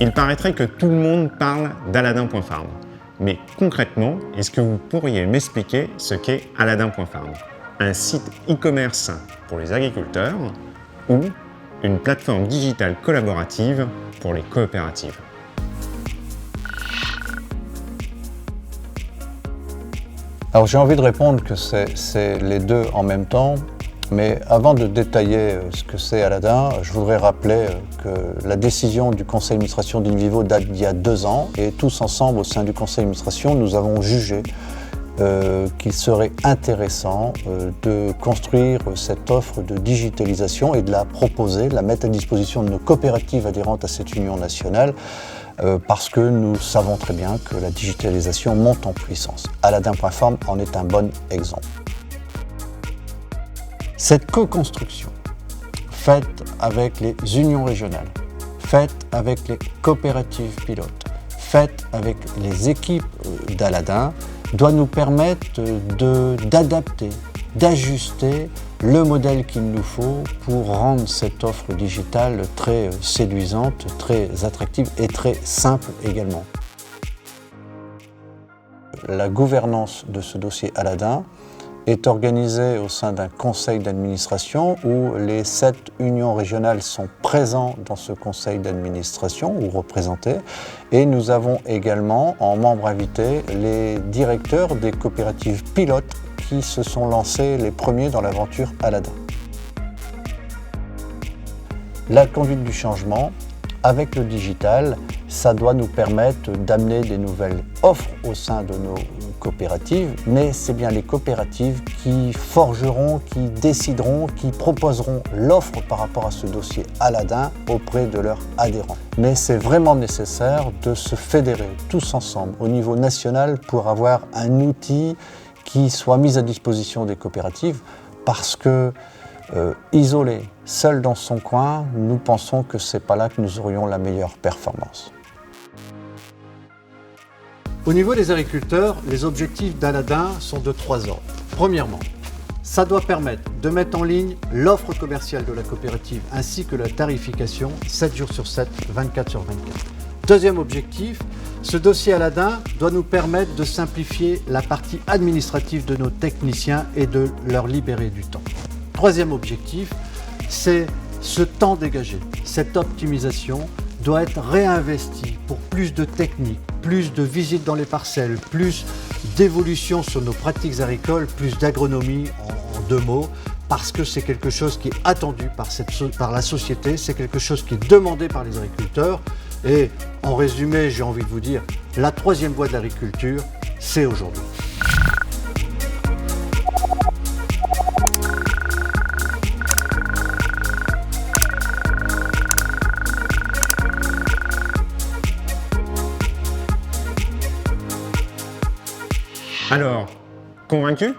Il paraîtrait que tout le monde parle d'Aladin.farm. Mais concrètement, est-ce que vous pourriez m'expliquer ce qu'est Aladin.farm? Un site e-commerce pour les agriculteurs ou une plateforme digitale collaborative pour les coopératives? Alors j'ai envie de répondre que c'est les deux en même temps, mais avant de détailler ce que c'est Aladin, je voudrais rappeler que la décision du conseil d'administration d'Invivo date d'il y a 2 ans et tous ensemble au sein du conseil d'administration, nous avons jugé qu'il serait intéressant de construire cette offre de digitalisation et de la proposer, de la mettre à disposition de nos coopératives adhérentes à cette union nationale parce que nous savons très bien que la digitalisation monte en puissance. Aladin.farm en est un bon exemple. Cette co-construction, faite avec les unions régionales, faite avec les coopératives pilotes, faite avec les équipes d'Aladin, doit nous permettre d'adapter, d'ajuster le modèle qu'il nous faut pour rendre cette offre digitale très séduisante, très attractive et très simple également. La gouvernance de ce dossier Aladin est organisée au sein d'un conseil d'administration où les 7 unions régionales sont présents dans ce conseil d'administration ou représentés. Et nous avons également en membres invités les directeurs des coopératives pilotes qui se sont lancés les premiers dans l'aventure Aladin. La conduite du changement avec le digital, ça doit nous permettre d'amener des nouvelles offres au sein de nos coopératives, mais c'est bien les coopératives qui forgeront, qui décideront, qui proposeront l'offre par rapport à ce dossier Aladin auprès de leurs adhérents. Mais c'est vraiment nécessaire de se fédérer tous ensemble au niveau national pour avoir un outil qui soit mis à disposition des coopératives parce que isolé, seul dans son coin, nous pensons que ce n'est pas là que nous aurions la meilleure performance. Au niveau des agriculteurs, les objectifs d'Aladin sont de 3 ordres. Premièrement, ça doit permettre de mettre en ligne l'offre commerciale de la coopérative ainsi que la tarification 7 jours sur 7, 24 sur 24. Deuxième objectif, ce dossier Aladin doit nous permettre de simplifier la partie administrative de nos techniciens et de leur libérer du temps. Troisième objectif, c'est ce temps dégagé. Cette optimisation doit être réinvestie pour plus de techniques, plus de visites dans les parcelles, plus d'évolution sur nos pratiques agricoles, plus d'agronomie en 2 mots, parce que c'est quelque chose qui est attendu par la société, c'est quelque chose qui est demandé par les agriculteurs. Et en résumé, j'ai envie de vous dire, la 3e voie de l'agriculture, c'est aujourd'hui. Alors, convaincu ?